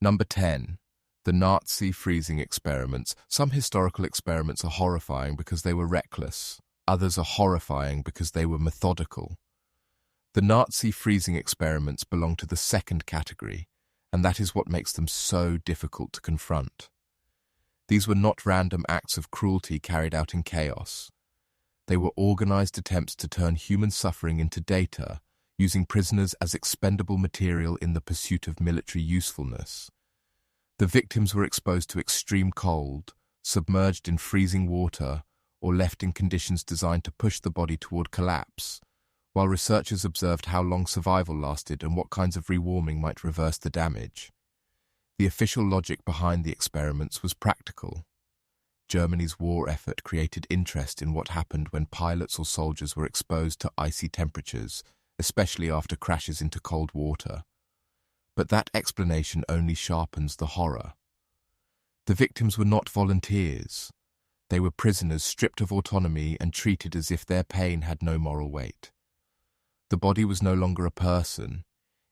Number 10. The Nazi freezing experiments. Some historical experiments are horrifying because they were reckless. Others are horrifying because they were methodical. The Nazi freezing experiments belong to the second category, and that is what makes them so difficult to confront. These were not random acts of cruelty carried out in chaos. They were organized attempts to turn human suffering into data, using prisoners as expendable material in the pursuit of military usefulness. The victims were exposed to extreme cold, submerged in freezing water, or left in conditions designed to push the body toward collapse, while researchers observed how long survival lasted and what kinds of rewarming might reverse the damage. The official logic behind the experiments was practical. Germany's war effort created interest in what happened when pilots or soldiers were exposed to icy temperatures, especially after crashes into cold water. But that explanation only sharpens the horror. The victims were not volunteers. They were prisoners stripped of autonomy and treated as if their pain had no moral weight. The body was no longer a person.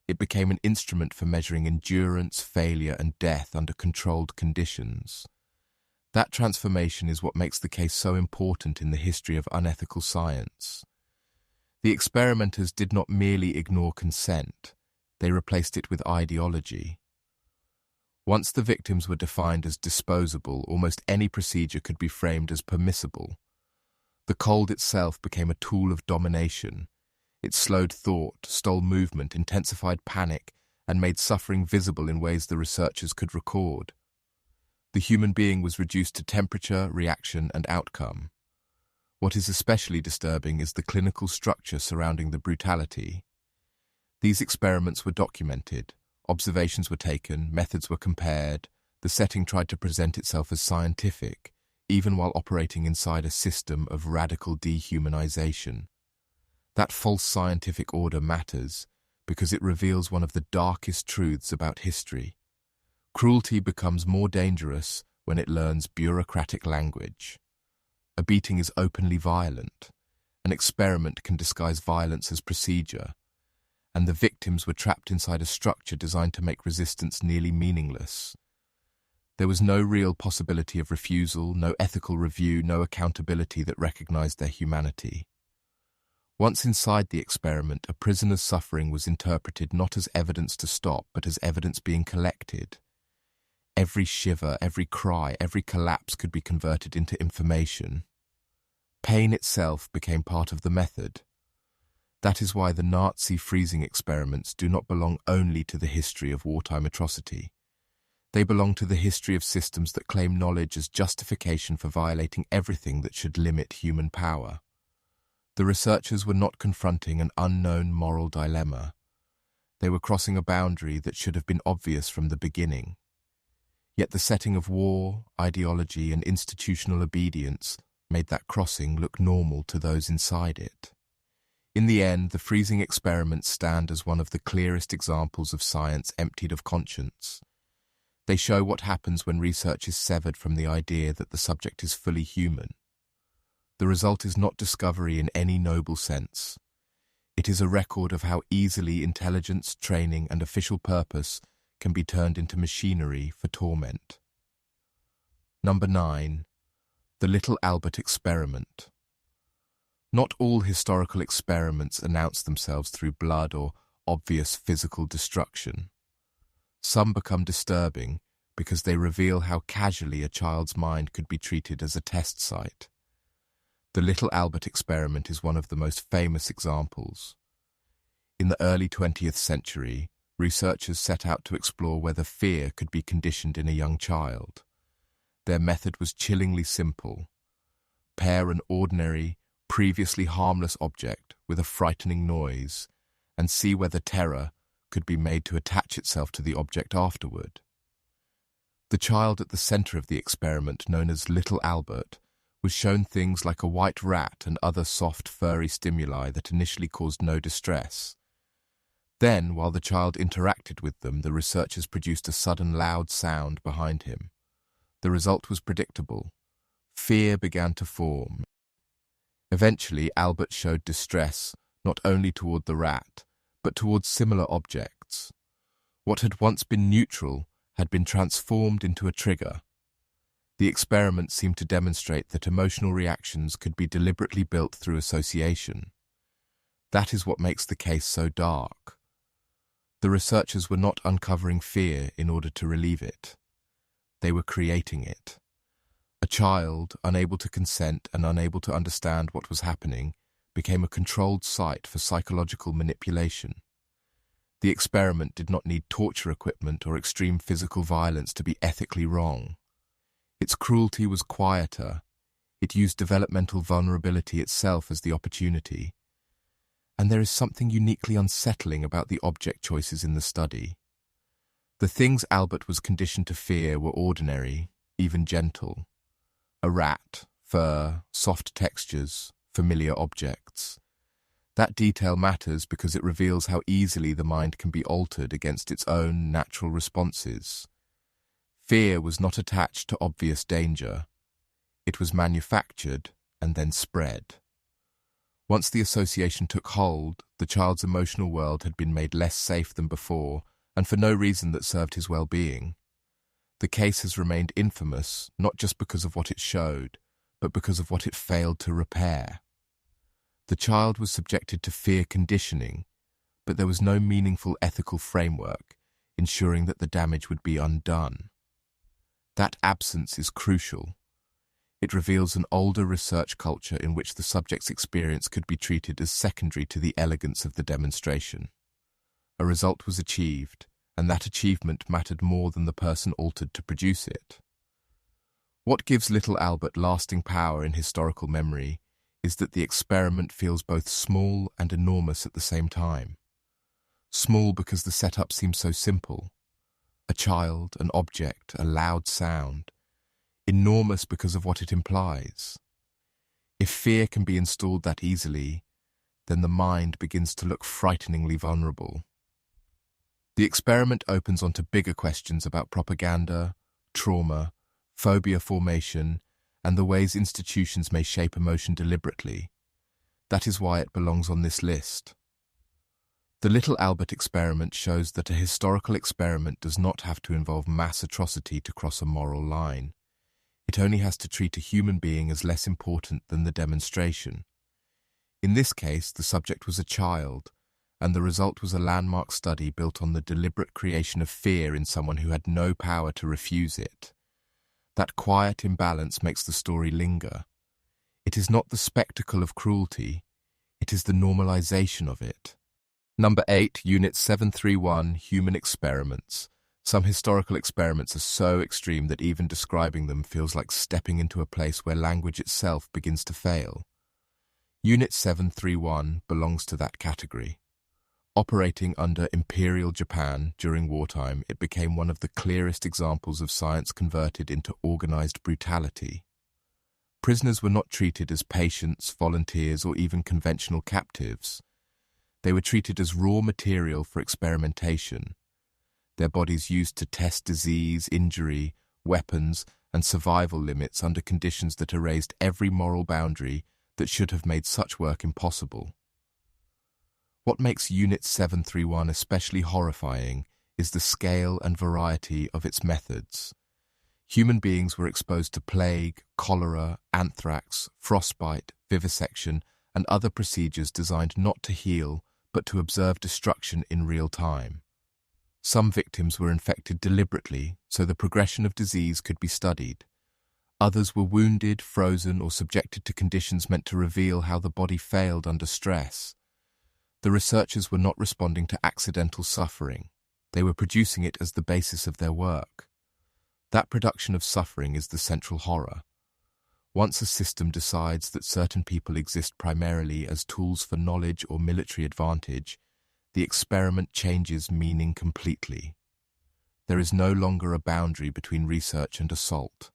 It became an instrument for measuring endurance, failure, and death under controlled conditions. That transformation is what makes the case so important in the history of unethical science. The experimenters did not merely ignore consent, they replaced it with ideology. Once the victims were defined as disposable, almost any procedure could be framed as permissible. The cold itself became a tool of domination. It slowed thought, stole movement, intensified panic, and made suffering visible in ways the researchers could record. The human being was reduced to temperature, reaction, and outcome. What is especially disturbing is the clinical structure surrounding the brutality. These experiments were documented, observations were taken, methods were compared, the setting tried to present itself as scientific, even while operating inside a system of radical dehumanization. That false scientific order matters because it reveals one of the darkest truths about history. Cruelty becomes more dangerous when it learns bureaucratic language. A beating is openly violent. An experiment can disguise violence as procedure. And the victims were trapped inside a structure designed to make resistance nearly meaningless. There was no real possibility of refusal, no ethical review, no accountability that recognized their humanity. Once inside the experiment, a prisoner's suffering was interpreted not as evidence to stop, but as evidence being collected. Every shiver, every cry, every collapse could be converted into information. Pain itself became part of the method. That is why the Nazi freezing experiments do not belong only to the history of wartime atrocity. They belong to the history of systems that claim knowledge as justification for violating everything that should limit human power. The researchers were not confronting an unknown moral dilemma. They were crossing a boundary that should have been obvious from the beginning. Yet the setting of war, ideology, and institutional obedience made that crossing look normal to those inside it. In the end, the freezing experiments stand as one of the clearest examples of science emptied of conscience. They show what happens when research is severed from the idea that the subject is fully human. The result is not discovery in any noble sense. It is a record of how easily intelligence, training, and official purpose can be turned into machinery for torment. Number 9. The Little Albert Experiment. Not all historical experiments announce themselves through blood or obvious physical destruction. Some become disturbing because they reveal how casually a child's mind could be treated as a test site. The Little Albert Experiment is one of the most famous examples. In the early 20th century, researchers set out to explore whether fear could be conditioned in a young child. Their method was chillingly simple. Pair an ordinary, previously harmless object with a frightening noise and see whether terror could be made to attach itself to the object afterward. The child at the center of the experiment, known as Little Albert, was shown things like a white rat and other soft, furry stimuli that initially caused no distress. Then, while the child interacted with them, the researchers produced a sudden loud sound behind him. The result was predictable. Fear began to form. Eventually, Albert showed distress not only toward the rat, but towards similar objects. What had once been neutral had been transformed into a trigger. The experiment seemed to demonstrate that emotional reactions could be deliberately built through association. That is what makes the case so dark. The researchers were not uncovering fear in order to relieve it. They were creating it. A child, unable to consent and unable to understand what was happening, became a controlled site for psychological manipulation. The experiment did not need torture equipment or extreme physical violence to be ethically wrong. Its cruelty was quieter. It used developmental vulnerability itself as the opportunity. And there is something uniquely unsettling about the object choices in the study. The things Albert was conditioned to fear were ordinary, even gentle. A rat, fur, soft textures, familiar objects. That detail matters because it reveals how easily the mind can be altered against its own natural responses. Fear was not attached to obvious danger. It was manufactured and then spread. Once the association took hold, the child's emotional world had been made less safe than before, and for no reason that served his well-being. The case has remained infamous, not just because of what it showed, but because of what it failed to repair. The child was subjected to fear conditioning, but there was no meaningful ethical framework ensuring that the damage would be undone. That absence is crucial. It reveals an older research culture in which the subject's experience could be treated as secondary to the elegance of the demonstration. A result was achieved, and that achievement mattered more than the person altered to produce it. What gives little Albert lasting power in historical memory is that the experiment feels both small and enormous at the same time. Small because the setup seems so simple. A child, an object, a loud sound. Enormous because of what it implies. If fear can be installed that easily, then the mind begins to look frighteningly vulnerable. The experiment opens onto bigger questions about propaganda, trauma, phobia formation, and the ways institutions may shape emotion deliberately. That is why it belongs on this list. The Little Albert experiment shows that a historical experiment does not have to involve mass atrocity to cross a moral line. It only has to treat a human being as less important than the demonstration. In this case, the subject was a child, and the result was a landmark study built on the deliberate creation of fear in someone who had no power to refuse it. That quiet imbalance makes the story linger. It is not the spectacle of cruelty, it is the normalization of it. Number 8, Unit 731, Human Experiments. Some historical experiments are so extreme that even describing them feels like stepping into a place where language itself begins to fail. Unit 731 belongs to that category. Operating under Imperial Japan during wartime, it became one of the clearest examples of science converted into organized brutality. Prisoners were not treated as patients, volunteers, or even conventional captives. They were treated as raw material for experimentation, their bodies used to test disease, injury, weapons, and survival limits under conditions that erased every moral boundary that should have made such work impossible. What makes Unit 731 especially horrifying is the scale and variety of its methods. Human beings were exposed to plague, cholera, anthrax, frostbite, vivisection, and other procedures designed not to heal, but to observe destruction in real time. Some victims were infected deliberately, so the progression of disease could be studied. Others were wounded, frozen, or subjected to conditions meant to reveal how the body failed under stress. The researchers were not responding to accidental suffering. They were producing it as the basis of their work. That production of suffering is the central horror. Once a system decides that certain people exist primarily as tools for knowledge or military advantage, the experiment changes meaning completely. There is no longer a boundary between research and assault.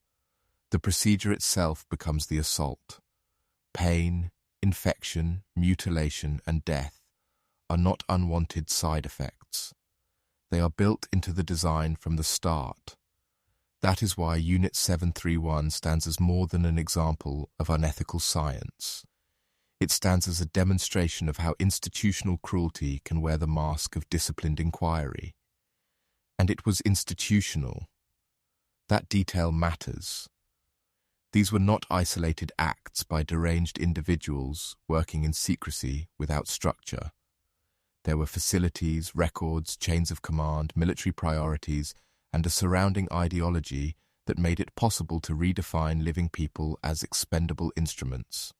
The procedure itself becomes the assault. Pain, infection, mutilation, and death are not unwanted side effects. They are built into the design from the start. That is why Unit 731 stands as more than an example of unethical science. It stands as a demonstration of how institutional cruelty can wear the mask of disciplined inquiry. And it was institutional. That detail matters. These were not isolated acts by deranged individuals working in secrecy without structure. There were facilities, records, chains of command, military priorities, and a surrounding ideology that made it possible to redefine living people as expendable instruments.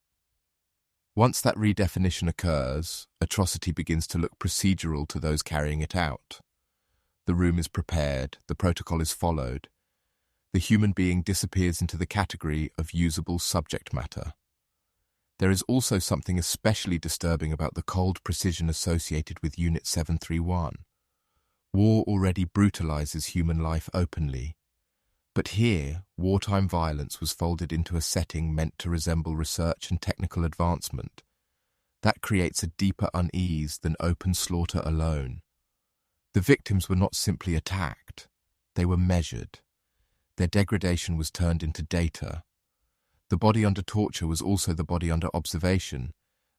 Once that redefinition occurs, atrocity begins to look procedural to those carrying it out. The room is prepared, the protocol is followed. The human being disappears into the category of usable subject matter. There is also something especially disturbing about the cold precision associated with Unit 731. War already brutalizes human life openly. But here, wartime violence was folded into a setting meant to resemble research and technical advancement. That creates a deeper unease than open slaughter alone. The victims were not simply attacked, they were measured. Their degradation was turned into data. The body under torture was also the body under observation,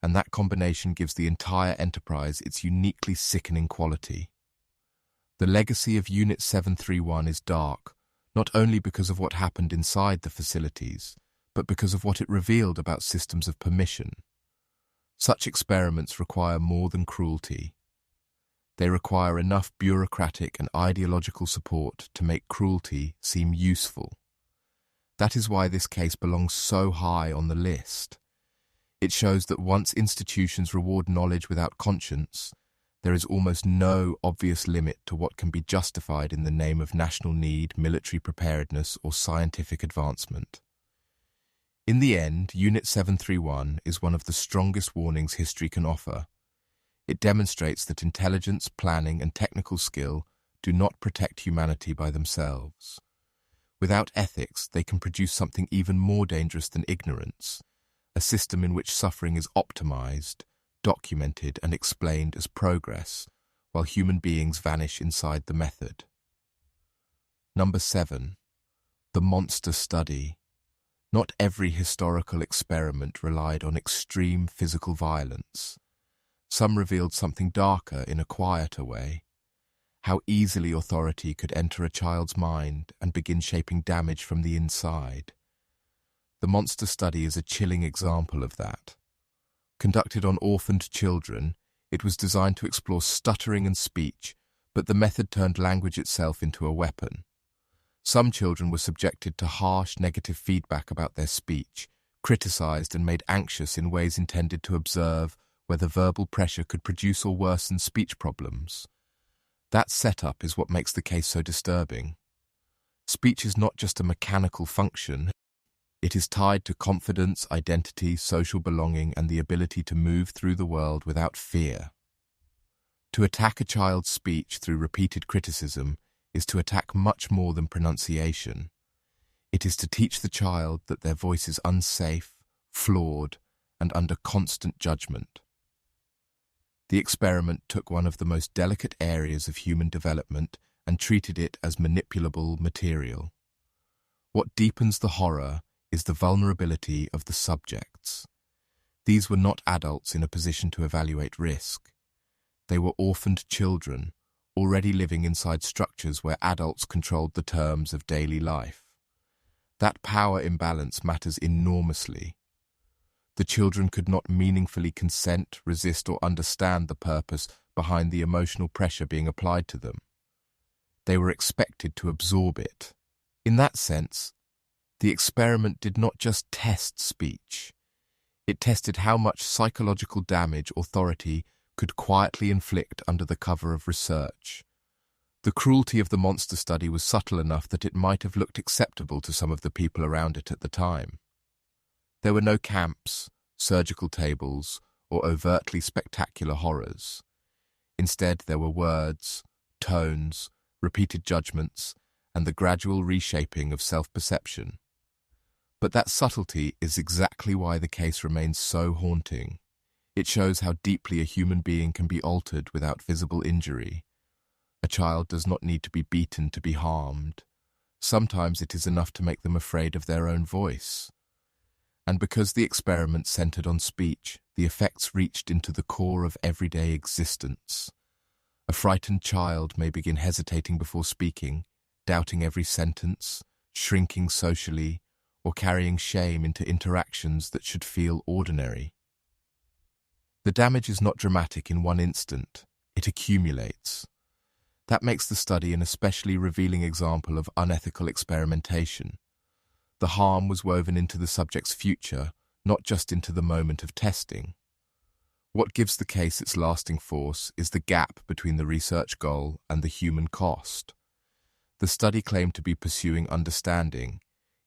and that combination gives the entire enterprise its uniquely sickening quality. The legacy of Unit 731 is dark, not only because of what happened inside the facilities, but because of what it revealed about systems of permission. Such experiments require more than cruelty. They require enough bureaucratic and ideological support to make cruelty seem useful. That is why this case belongs so high on the list. It shows that once institutions reward knowledge without conscience, there is almost no obvious limit to what can be justified in the name of national need, military preparedness, or scientific advancement. In the end, Unit 731 is one of the strongest warnings history can offer. It demonstrates that intelligence, planning, and technical skill do not protect humanity by themselves. Without ethics, they can produce something even more dangerous than ignorance, a system in which suffering is optimized, documented, and explained as progress, while human beings vanish inside the method. Number 7. The monster study. Not every historical experiment relied on extreme physical violence. Some revealed something darker in a quieter way. How easily authority could enter a child's mind and begin shaping damage from the inside. The monster study is a chilling example of that. Conducted on orphaned children, it was designed to explore stuttering and speech, but the method turned language itself into a weapon. Some children were subjected to harsh negative feedback about their speech, criticized and made anxious in ways intended to observe whether verbal pressure could produce or worsen speech problems. That setup is what makes the case so disturbing. Speech is not just a mechanical function. It is tied to confidence, identity, social belonging, and the ability to move through the world without fear. To attack a child's speech through repeated criticism is to attack much more than pronunciation. It is to teach the child that their voice is unsafe, flawed, and under constant judgment. The experiment took one of the most delicate areas of human development and treated it as manipulable material. What deepens the horror is the vulnerability of the subjects. These were not adults in a position to evaluate risk. They were orphaned children, already living inside structures where adults controlled the terms of daily life. That power imbalance matters enormously. The children could not meaningfully consent, resist, or understand the purpose behind the emotional pressure being applied to them. They were expected to absorb it. In that sense, the experiment did not just test speech. It tested how much psychological damage authority could quietly inflict under the cover of research. The cruelty of the monster study was subtle enough that it might have looked acceptable to some of the people around it at the time. There were no camps, surgical tables, or overtly spectacular horrors. Instead, there were words, tones, repeated judgments, and the gradual reshaping of self-perception. But that subtlety is exactly why the case remains so haunting. It shows how deeply a human being can be altered without visible injury. A child does not need to be beaten to be harmed. Sometimes it is enough to make them afraid of their own voice. And because the experiment centered on speech, the effects reached into the core of everyday existence. A frightened child may begin hesitating before speaking, doubting every sentence, shrinking socially, or carrying shame into interactions that should feel ordinary. The damage is not dramatic in one instant, it accumulates. That makes the study an especially revealing example of unethical experimentation. The harm was woven into the subject's future, not just into the moment of testing. What gives the case its lasting force is the gap between the research goal and the human cost. The study claimed to be pursuing understanding,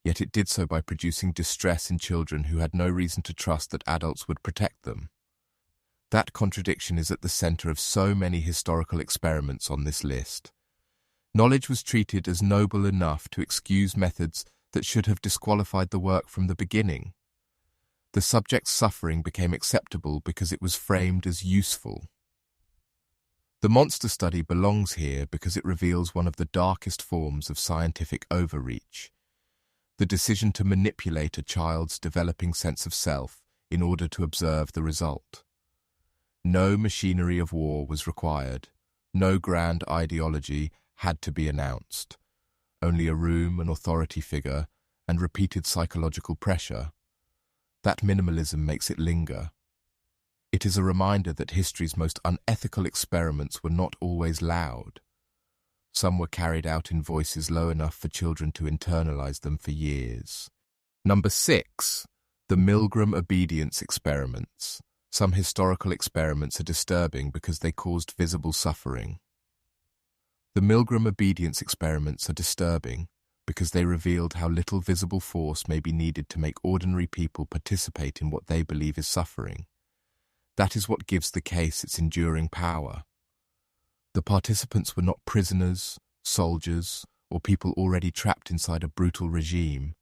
yet it did so by producing distress in children who had no reason to trust that adults would protect them. That contradiction is at the center of so many historical experiments on this list. Knowledge was treated as noble enough to excuse methods that should have disqualified the work from the beginning. The subject's suffering became acceptable because it was framed as useful. The monster study belongs here because it reveals one of the darkest forms of scientific overreach: the decision to manipulate a child's developing sense of self in order to observe the result. No machinery of war was required. No grand ideology had to be announced. Only a room, an authority figure, and repeated psychological pressure. That minimalism makes it linger. It is a reminder that history's most unethical experiments were not always loud. Some were carried out in voices low enough for children to internalize them for years. Number 6. The Milgram obedience experiments. Some historical experiments are disturbing because they caused visible suffering. The Milgram obedience experiments are disturbing because they revealed how little visible force may be needed to make ordinary people participate in what they believe is suffering. That is what gives the case its enduring power. The participants were not prisoners, soldiers, or people already trapped inside a brutal regime.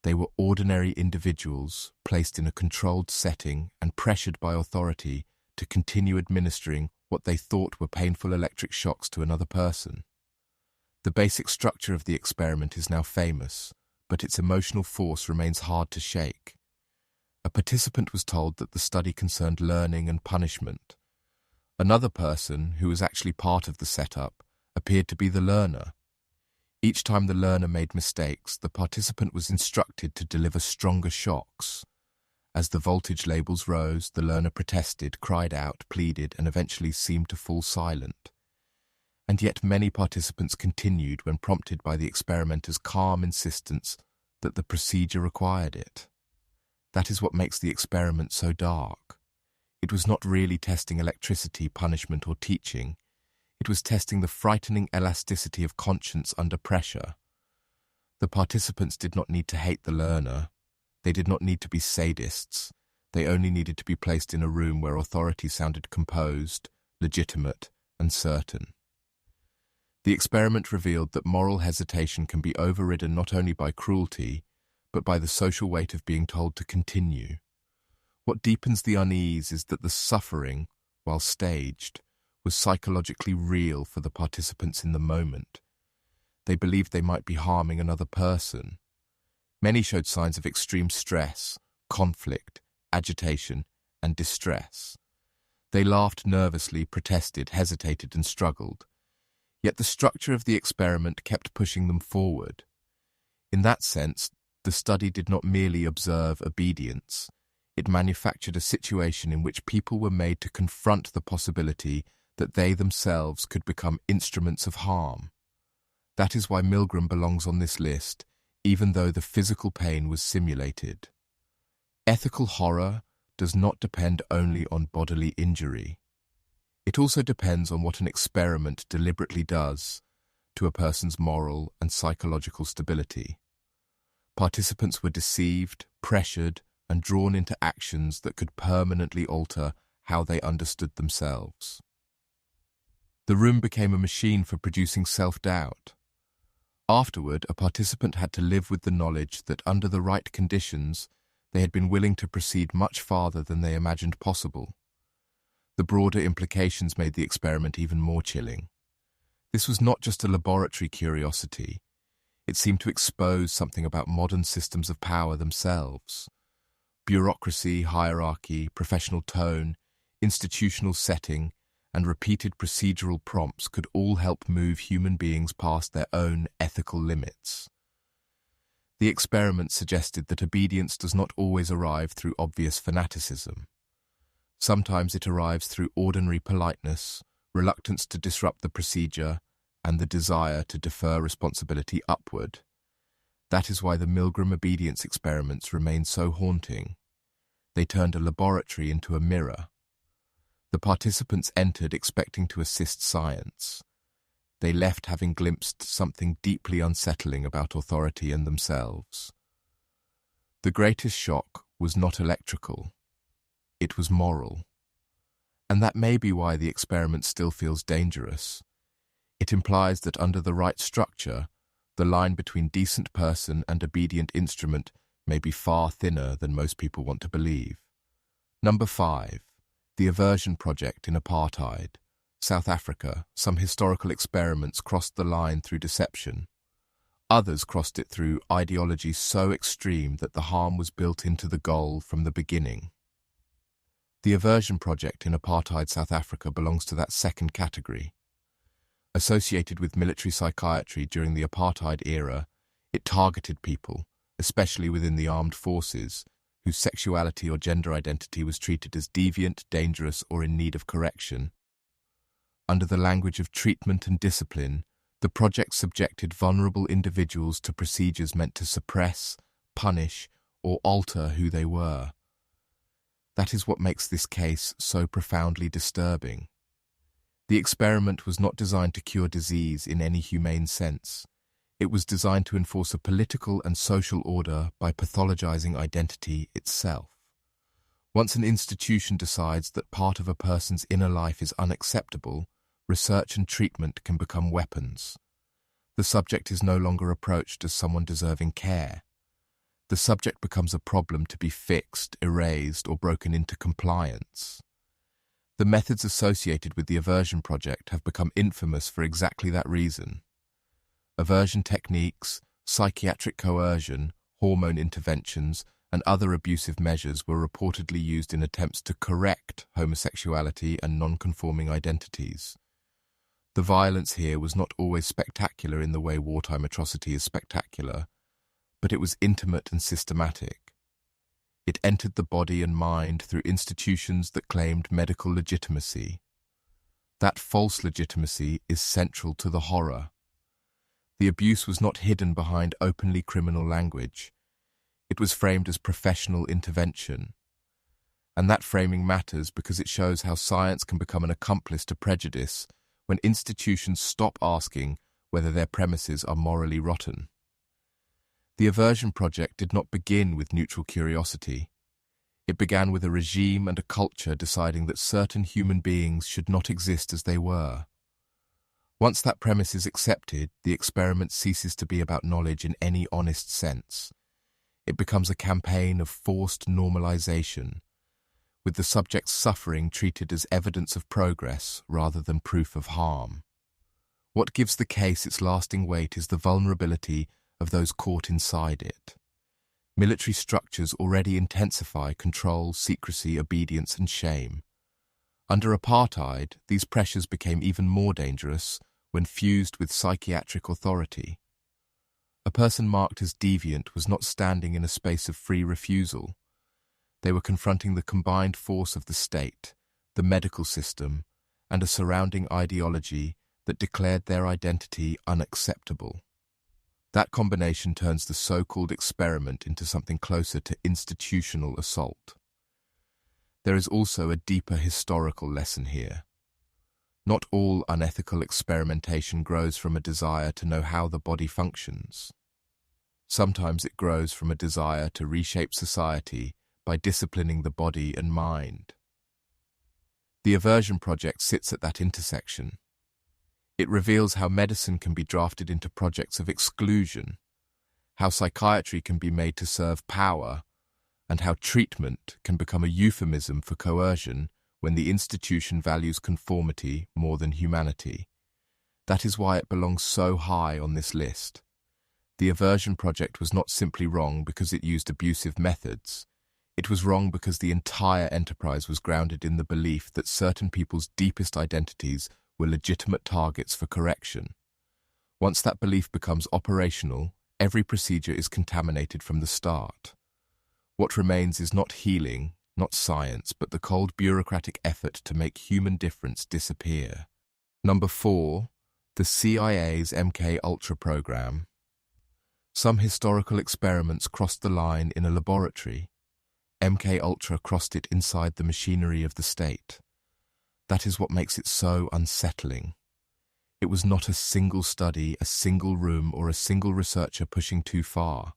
They were ordinary individuals placed in a controlled setting and pressured by authority to continue administering what they thought were painful electric shocks to another person. The basic structure of the experiment is now famous, but its emotional force remains hard to shake. A participant was told that the study concerned learning and punishment. Another person, who was actually part of the setup, appeared to be the learner. Each time the learner made mistakes, the participant was instructed to deliver stronger shocks. As the voltage labels rose, the learner protested, cried out, pleaded, and eventually seemed to fall silent. And yet many participants continued when prompted by the experimenter's calm insistence that the procedure required it. That is what makes the experiment so dark. It was not really testing electricity, punishment, or teaching. It was testing the frightening elasticity of conscience under pressure. The participants did not need to hate the learner. They did not need to be sadists. They only needed to be placed in a room where authority sounded composed, legitimate, and certain. The experiment revealed that moral hesitation can be overridden not only by cruelty, but by the social weight of being told to continue. What deepens the unease is that the suffering, while staged, was psychologically real for the participants in the moment. They believed they might be harming another person. Many showed signs of extreme stress, conflict, agitation, and distress. They laughed nervously, protested, hesitated, and struggled. Yet the structure of the experiment kept pushing them forward. In that sense, the study did not merely observe obedience. It manufactured a situation in which people were made to confront the possibility that they themselves could become instruments of harm. That is why Milgram belongs on this list, even though the physical pain was simulated. Ethical horror does not depend only on bodily injury. It also depends on what an experiment deliberately does to a person's moral and psychological stability. Participants were deceived, pressured, and drawn into actions that could permanently alter how they understood themselves. The room became a machine for producing self-doubt. Afterward, a participant had to live with the knowledge that under the right conditions, they had been willing to proceed much farther than they imagined possible. The broader implications made the experiment even more chilling. This was not just a laboratory curiosity. It seemed to expose something about modern systems of power themselves. Bureaucracy, hierarchy, professional tone, institutional setting, and repeated procedural prompts could all help move human beings past their own ethical limits. The experiment suggested that obedience does not always arrive through obvious fanaticism. Sometimes it arrives through ordinary politeness, reluctance to disrupt the procedure, and the desire to defer responsibility upward. That is why the Milgram obedience experiments remain so haunting. They turned a laboratory into a mirror. The participants entered expecting to assist science. They left having glimpsed something deeply unsettling about authority and themselves. The greatest shock was not electrical. It was moral. And that may be why the experiment still feels dangerous. It implies that under the right structure, the line between decent person and obedient instrument may be far thinner than most people want to believe. Number 5. The Aversion Project in Apartheid. South Africa, some historical experiments crossed the line through deception. Others crossed it through ideology so extreme that the harm was built into the goal from the beginning. The Aversion Project in Apartheid South Africa belongs to that second category. Associated with military psychiatry during the apartheid era, it targeted people, especially within the armed forces, whose sexuality or gender identity was treated as deviant, dangerous, or in need of correction. Under the language of treatment and discipline, the project subjected vulnerable individuals to procedures meant to suppress, punish, or alter who they were. That is what makes this case so profoundly disturbing. The experiment was not designed to cure disease in any humane sense. It was designed to enforce a political and social order by pathologizing identity itself. Once an institution decides that part of a person's inner life is unacceptable, research and treatment can become weapons. The subject is no longer approached as someone deserving care. The subject becomes a problem to be fixed, erased, or broken into compliance. The methods associated with the Aversion Project have become infamous for exactly that reason. Aversion techniques, psychiatric coercion, hormone interventions, and other abusive measures were reportedly used in attempts to correct homosexuality and non-conforming identities. The violence here was not always spectacular in the way wartime atrocity is spectacular, but it was intimate and systematic. It entered the body and mind through institutions that claimed medical legitimacy. That false legitimacy is central to the horror. The abuse was not hidden behind openly criminal language. It was framed as professional intervention. And that framing matters because it shows how science can become an accomplice to prejudice when institutions stop asking whether their premises are morally rotten. The Aversion Project did not begin with neutral curiosity. It began with a regime and a culture deciding that certain human beings should not exist as they were. Once that premise is accepted, the experiment ceases to be about knowledge in any honest sense. It becomes a campaign of forced normalization, with the subject's suffering treated as evidence of progress rather than proof of harm. What gives the case its lasting weight is the vulnerability of those caught inside it. Military structures already intensify control, secrecy, obedience, and shame. Under apartheid, these pressures became even more dangerous when fused with psychiatric authority. A person marked as deviant was not standing in a space of free refusal. They were confronting the combined force of the state, the medical system, and a surrounding ideology that declared their identity unacceptable. That combination turns the so-called experiment into something closer to institutional assault. There is also a deeper historical lesson here. Not all unethical experimentation grows from a desire to know how the body functions. Sometimes it grows from a desire to reshape society by disciplining the body and mind. The Aversion Project sits at that intersection. It reveals how medicine can be drafted into projects of exclusion, how psychiatry can be made to serve power, and how treatment can become a euphemism for coercion when the institution values conformity more than humanity. That is why it belongs so high on this list. The Aversion Project was not simply wrong because it used abusive methods. It was wrong because the entire enterprise was grounded in the belief that certain people's deepest identities were legitimate targets for correction. Once that belief becomes operational, every procedure is contaminated from the start. What remains is not healing, not science, but the cold bureaucratic effort to make human difference disappear. Number 4. The CIA's MKUltra program. Some historical experiments crossed the line in a laboratory. MKUltra crossed it inside the machinery of the state. That is what makes it so unsettling. It was not a single study, a single room, or a single researcher pushing too far.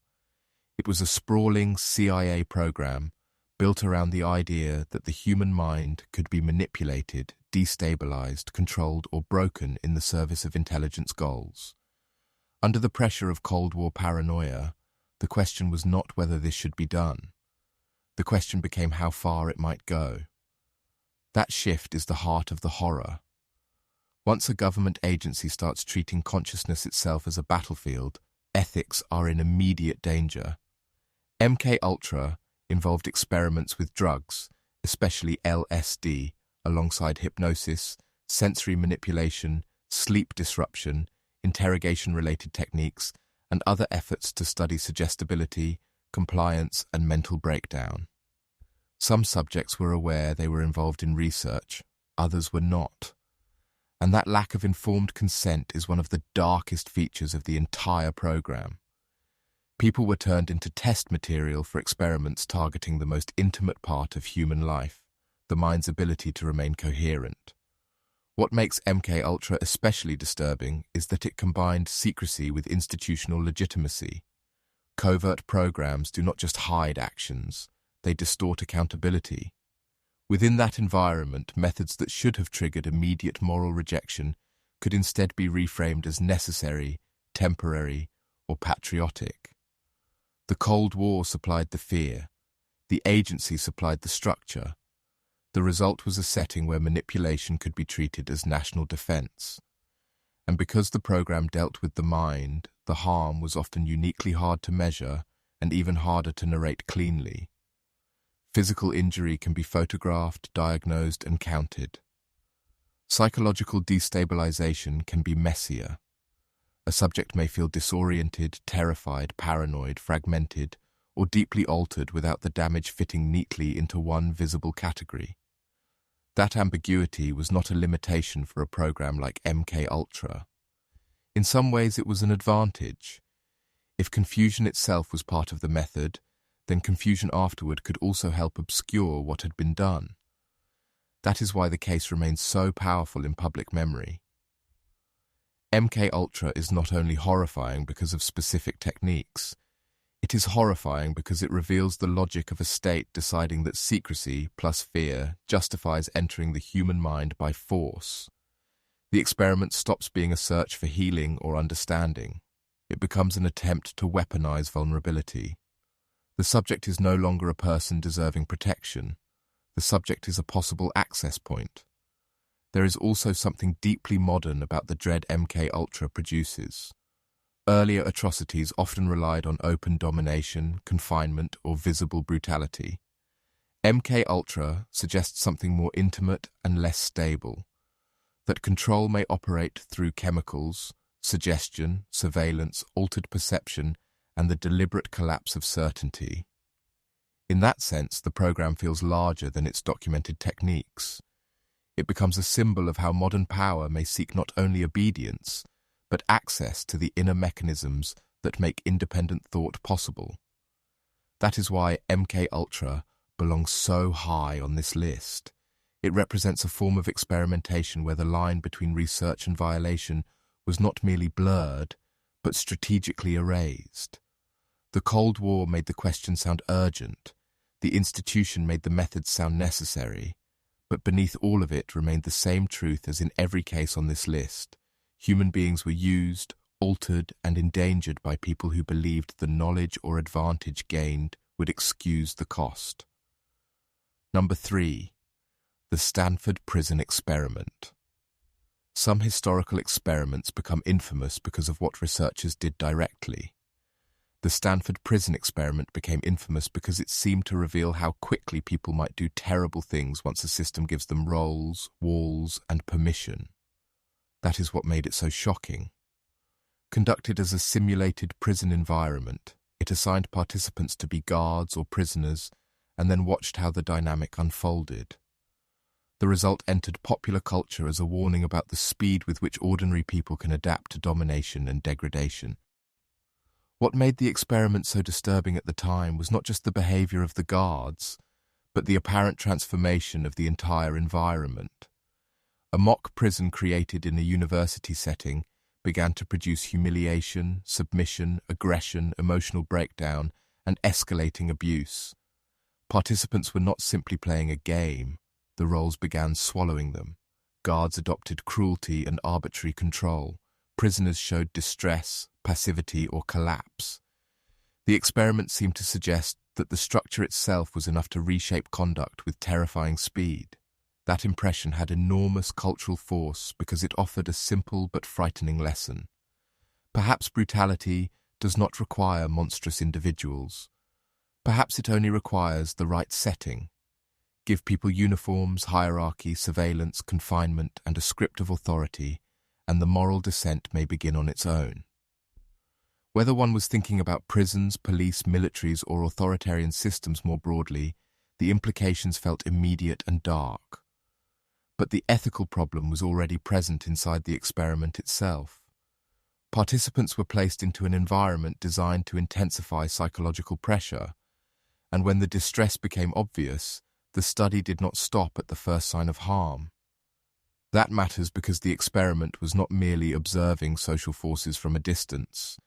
It was a sprawling CIA program built around the idea that the human mind could be manipulated, destabilized, controlled, or broken in the service of intelligence goals. Under the pressure of Cold War paranoia, the question was not whether this should be done. The question became how far it might go. That shift is the heart of the horror. Once a government agency starts treating consciousness itself as a battlefield, ethics are in immediate danger. MKUltra involved experiments with drugs, especially LSD, alongside hypnosis, sensory manipulation, sleep disruption, interrogation-related techniques, and other efforts to study suggestibility, compliance, and mental breakdown. Some subjects were aware they were involved in research, others were not. And that lack of informed consent is one of the darkest features of the entire program. People were turned into test material for experiments targeting the most intimate part of human life, the mind's ability to remain coherent. What makes MKUltra especially disturbing is that it combined secrecy with institutional legitimacy. Covert programs do not just hide actions, they distort accountability. Within that environment, methods that should have triggered immediate moral rejection could instead be reframed as necessary, temporary, or patriotic. The Cold War supplied the fear. The agency supplied the structure. The result was a setting where manipulation could be treated as national defense. And because the program dealt with the mind, the harm was often uniquely hard to measure and even harder to narrate cleanly. Physical injury can be photographed, diagnosed, and counted. Psychological destabilization can be messier. A subject may feel disoriented, terrified, paranoid, fragmented, or deeply altered without the damage fitting neatly into one visible category. That ambiguity was not a limitation for a program like MKUltra. In some ways it was an advantage. If confusion itself was part of the method, then confusion afterward could also help obscure what had been done. That is why the case remains so powerful in public memory. MKUltra is not only horrifying because of specific techniques, it is horrifying because it reveals the logic of a state deciding that secrecy plus fear justifies entering the human mind by force. The experiment stops being a search for healing or understanding. It becomes an attempt to weaponize vulnerability. The subject is no longer a person deserving protection. The subject is a possible access point. There is also something deeply modern about the dread MKUltra produces. Earlier atrocities often relied on open domination, confinement, or visible brutality. MKUltra suggests something more intimate and less stable, that control may operate through chemicals, suggestion, surveillance, altered perception, and the deliberate collapse of certainty. In that sense, the program feels larger than its documented techniques. It becomes a symbol of how modern power may seek not only obedience, but access to the inner mechanisms that make independent thought possible. That is why MKUltra belongs so high on this list. It represents a form of experimentation where the line between research and violation was not merely blurred, but strategically erased. The Cold War made the question sound urgent. The institution made the methods sound necessary. But beneath all of it remained the same truth as in every case on this list. Human beings were used, altered, and endangered by people who believed the knowledge or advantage gained would excuse the cost. Number 3. The Stanford Prison Experiment. Some historical experiments become infamous because of what researchers did directly. The Stanford Prison Experiment became infamous because it seemed to reveal how quickly people might do terrible things once a system gives them roles, walls, and permission. That is what made it so shocking. Conducted as a simulated prison environment, it assigned participants to be guards or prisoners and then watched how the dynamic unfolded. The result entered popular culture as a warning about the speed with which ordinary people can adapt to domination and degradation. What made the experiment so disturbing at the time was not just the behavior of the guards, but the apparent transformation of the entire environment. A mock prison created in a university setting began to produce humiliation, submission, aggression, emotional breakdown, and escalating abuse. Participants were not simply playing a game. The roles began swallowing them. Guards adopted cruelty and arbitrary control. Prisoners showed distress, passivity, or collapse. The experiment seemed to suggest that the structure itself was enough to reshape conduct with terrifying speed. That impression had enormous cultural force because it offered a simple but frightening lesson. Perhaps brutality does not require monstrous individuals. Perhaps it only requires the right setting. Give people uniforms, hierarchy, surveillance, confinement, and a script of authority, and the moral descent may begin on its own. Whether one was thinking about prisons, police, militaries, or authoritarian systems more broadly, the implications felt immediate and dark. But the ethical problem was already present inside the experiment itself. Participants were placed into an environment designed to intensify psychological pressure, and when the distress became obvious, the study did not stop at the first sign of harm. That matters because the experiment was not merely observing social forces from a distance.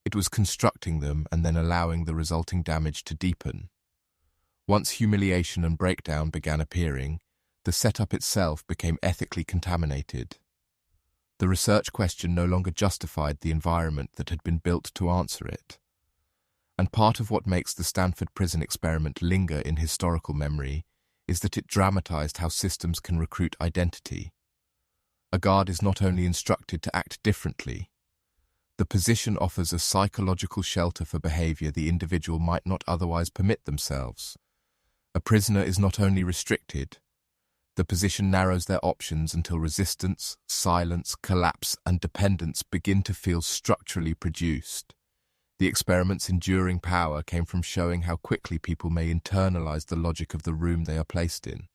It was constructing them and then allowing the resulting damage to deepen. Once humiliation and breakdown began appearing, the setup itself became ethically contaminated. The research question no longer justified the environment that had been built to answer it. And part of what makes the Stanford Prison Experiment linger in historical memory is that it dramatized how systems can recruit identity. A guard is not only instructed to act differently. The position offers a psychological shelter for behavior the individual might not otherwise permit themselves. A prisoner is not only restricted. The position narrows their options until resistance, silence, collapse, and dependence begin to feel structurally produced. The experiment's enduring power came from showing how quickly people may internalize the logic of the room they are placed in.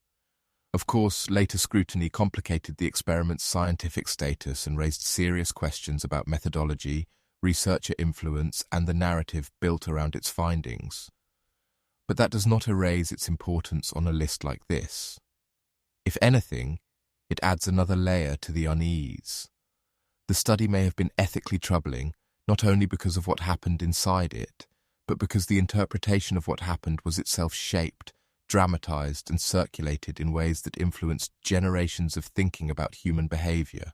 Of course, later scrutiny complicated the experiment's scientific status and raised serious questions about methodology, researcher influence, and the narrative built around its findings. But that does not erase its importance on a list like this. If anything, it adds another layer to the unease. The study may have been ethically troubling, not only because of what happened inside it, but because the interpretation of what happened was itself shaped, dramatized, and circulated in ways that influenced generations of thinking about human behavior.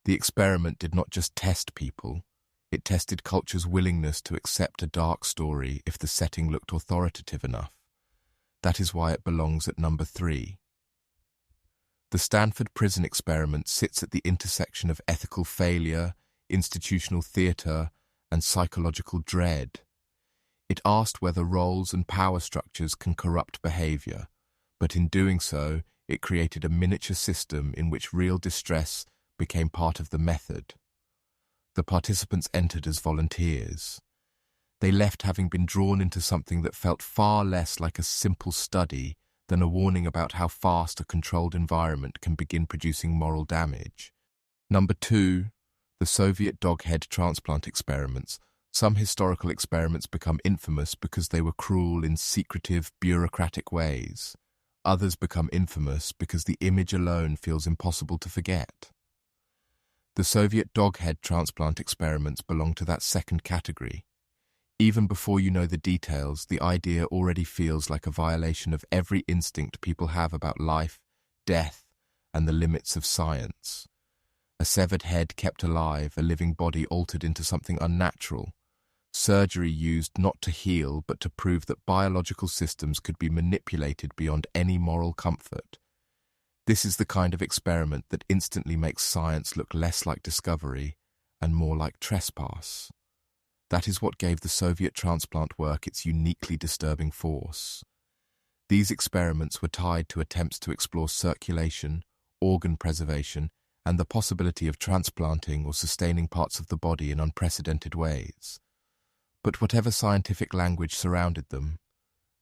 The experiment did not just test people, it tested culture's willingness to accept a dark story if the setting looked authoritative enough. That is why it belongs at number 3. The Stanford Prison Experiment sits at the intersection of ethical failure, institutional theater, and psychological dread. It asked whether roles and power structures can corrupt behavior, but in doing so, it created a miniature system in which real distress became part of the method. The participants entered as volunteers. They left having been drawn into something that felt far less like a simple study than a warning about how fast a controlled environment can begin producing moral damage. Number 2, the Soviet dog-head transplant experiments. Some historical experiments become infamous because they were cruel in secretive, bureaucratic ways. Others become infamous because the image alone feels impossible to forget. The Soviet dog-head transplant experiments belong to that second category. Even before you know the details, the idea already feels like a violation of every instinct people have about life, death, and the limits of science. A severed head kept alive, a living body altered into something unnatural. Surgery used not to heal, but to prove that biological systems could be manipulated beyond any moral comfort. This is the kind of experiment that instantly makes science look less like discovery and more like trespass. That is what gave the Soviet transplant work its uniquely disturbing force. These experiments were tied to attempts to explore circulation, organ preservation, and the possibility of transplanting or sustaining parts of the body in unprecedented ways. But whatever scientific language surrounded them,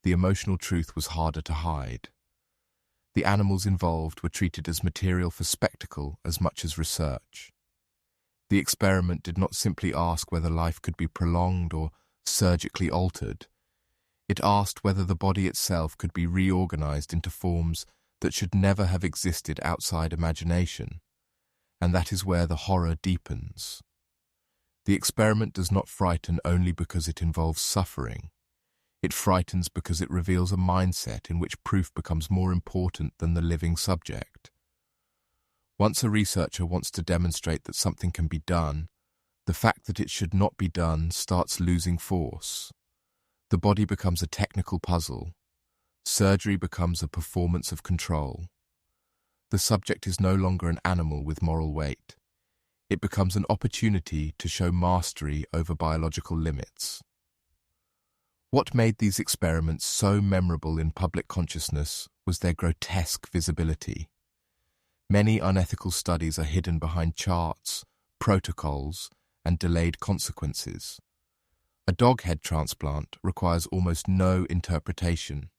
the emotional truth was harder to hide. The animals involved were treated as material for spectacle as much as research. The experiment did not simply ask whether life could be prolonged or surgically altered. It asked whether the body itself could be reorganized into forms that should never have existed outside imagination. And that is where the horror deepens. The experiment does not frighten only because it involves suffering. It frightens because it reveals a mindset in which proof becomes more important than the living subject. Once a researcher wants to demonstrate that something can be done, the fact that it should not be done starts losing force. The body becomes a technical puzzle. Surgery becomes a performance of control. The subject is no longer an animal with moral weight. It becomes an opportunity to show mastery over biological limits. What made these experiments so memorable in public consciousness was their grotesque visibility. Many unethical studies are hidden behind charts, protocols, and delayed consequences. A dog head transplant requires almost no interpretation.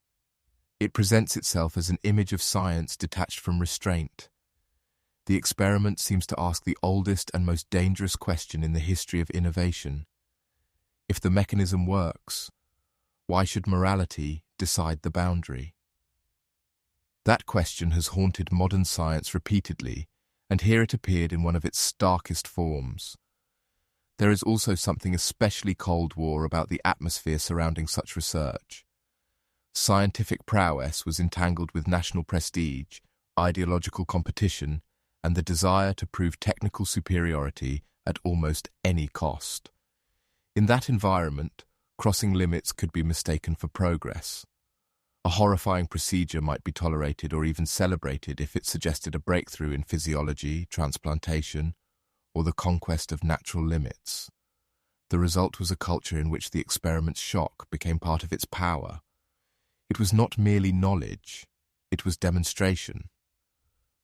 It presents itself as an image of science detached from restraint. The experiment seems to ask the oldest and most dangerous question in the history of innovation. If the mechanism works, why should morality decide the boundary? That question has haunted modern science repeatedly, and here it appeared in one of its starkest forms. There is also something especially Cold War about the atmosphere surrounding such research. Scientific prowess was entangled with national prestige, ideological competition, and the desire to prove technical superiority at almost any cost. In that environment, crossing limits could be mistaken for progress. A horrifying procedure might be tolerated or even celebrated if it suggested a breakthrough in physiology, transplantation, or the conquest of natural limits. The result was a culture in which the experiment's shock became part of its power. It was not merely knowledge, it was demonstration.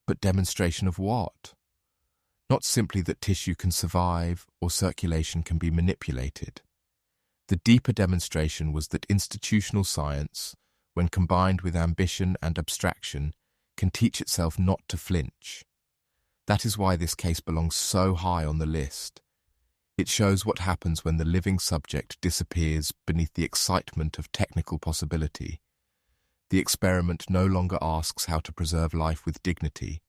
But demonstration of what? Not simply that tissue can survive or circulation can be manipulated. The deeper demonstration was that institutional science, when combined with ambition and abstraction, can teach itself not to flinch. That is why this case belongs so high on the list. It shows what happens when the living subject disappears beneath the excitement of technical possibility. The experiment no longer asks how to preserve life with dignity.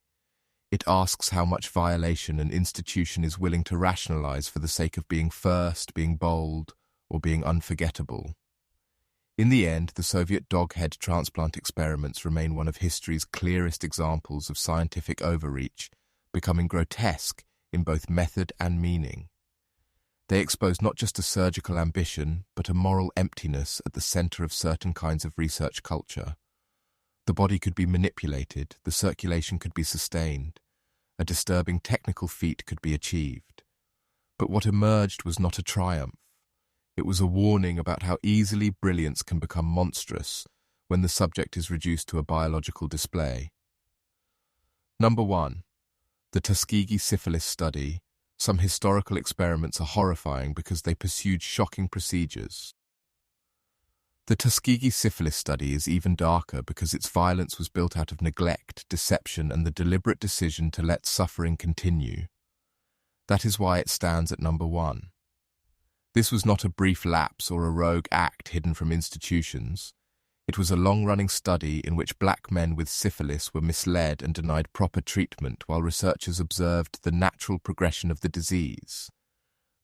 It asks how much violation an institution is willing to rationalize for the sake of being first, being bold, or being unforgettable. In the end, the Soviet dog head transplant experiments remain one of history's clearest examples of scientific overreach, becoming grotesque in both method and meaning. They expose not just a surgical ambition, but a moral emptiness at the center of certain kinds of research culture. The body could be manipulated, the circulation could be sustained, a disturbing technical feat could be achieved. But what emerged was not a triumph. It was a warning about how easily brilliance can become monstrous when the subject is reduced to a biological display. Number 1. The Tuskegee syphilis study. Some historical experiments are horrifying because they pursued shocking procedures. The Tuskegee syphilis study is even darker because its violence was built out of neglect, deception, and the deliberate decision to let suffering continue. That is why it stands at number 1. This was not a brief lapse or a rogue act hidden from institutions. It was a long-running study in which black men with syphilis were misled and denied proper treatment while researchers observed the natural progression of the disease.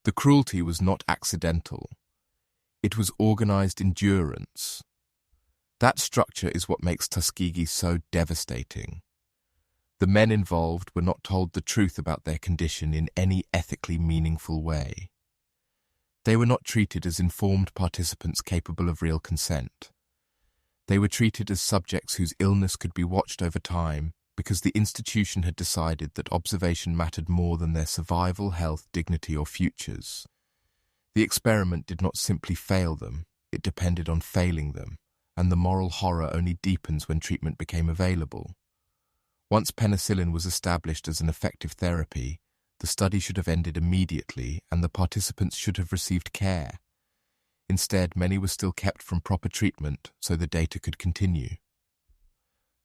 The cruelty was not accidental. It was organized endurance. That structure is what makes Tuskegee so devastating. The men involved were not told the truth about their condition in any ethically meaningful way. They were not treated as informed participants capable of real consent. They were treated as subjects whose illness could be watched over time because the institution had decided that observation mattered more than their survival, health, dignity, or futures. The experiment did not simply fail them, it depended on failing them, and the moral horror only deepens when treatment became available. Once penicillin was established as an effective therapy, the study should have ended immediately and the participants should have received care. Instead, many were still kept from proper treatment so the data could continue.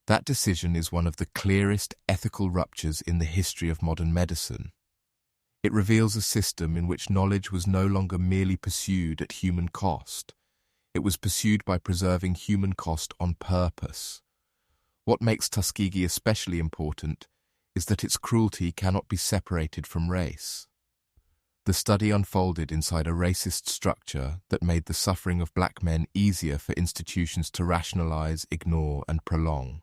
That decision is one of the clearest ethical ruptures in the history of modern medicine. It reveals a system in which knowledge was no longer merely pursued at human cost. It was pursued by preserving human cost on purpose. What makes Tuskegee especially important is that its cruelty cannot be separated from race. The study unfolded inside a racist structure that made the suffering of black men easier for institutions to rationalize, ignore, and prolong.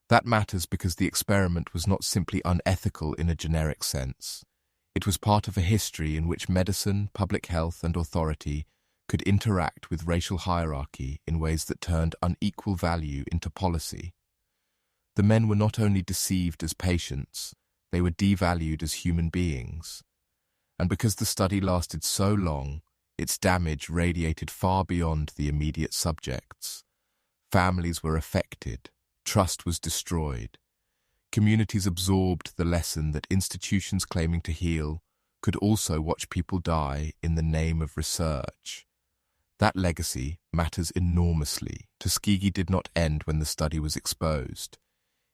That matters because the experiment was not simply unethical in a generic sense. It was part of a history in which medicine, public health, and authority could interact with racial hierarchy in ways that turned unequal value into policy. The men were not only deceived as patients, they were devalued as human beings. And because the study lasted so long, its damage radiated far beyond the immediate subjects. Families were affected, trust was destroyed. Communities absorbed the lesson that institutions claiming to heal could also watch people die in the name of research. That legacy matters enormously. Tuskegee did not end when the study was exposed.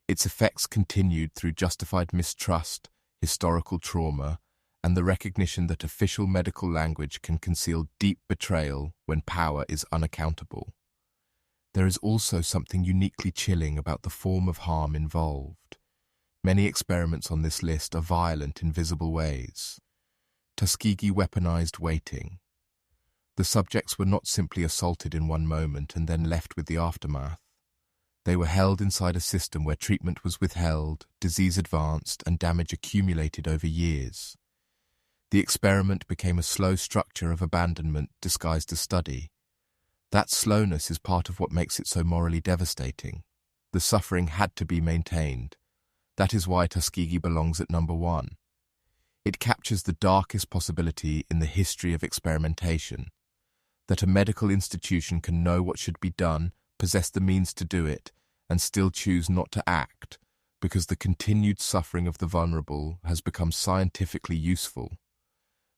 Its effects continued through justified mistrust, historical trauma, and the recognition that official medical language can conceal deep betrayal when power is unaccountable. There is also something uniquely chilling about the form of harm involved. Many experiments on this list are violent in visible ways. Tuskegee weaponized waiting. The subjects were not simply assaulted in one moment and then left with the aftermath. They were held inside a system where treatment was withheld, disease advanced, and damage accumulated over years. The experiment became a slow structure of abandonment disguised as study. That slowness is part of what makes it so morally devastating. The suffering had to be maintained. That is why Tuskegee belongs at number 1. It captures the darkest possibility in the history of experimentation. That a medical institution can know what should be done, possess the means to do it, and still choose not to act, because the continued suffering of the vulnerable has become scientifically useful.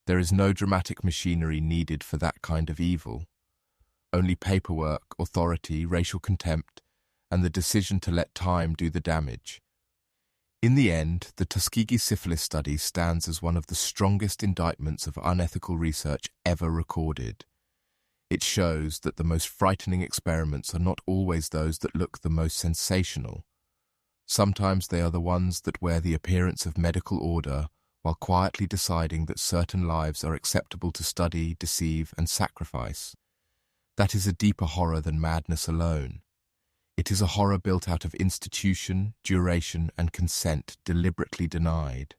There is no dramatic machinery needed for that kind of evil. Only paperwork, authority, racial contempt, and the decision to let time do the damage. In the end, the Tuskegee syphilis study stands as one of the strongest indictments of unethical research ever recorded. It shows that the most frightening experiments are not always those that look the most sensational. Sometimes they are the ones that wear the appearance of medical order while quietly deciding that certain lives are acceptable to study, deceive, and sacrifice. That is a deeper horror than madness alone. It is a horror built out of institution, duration, and consent deliberately denied.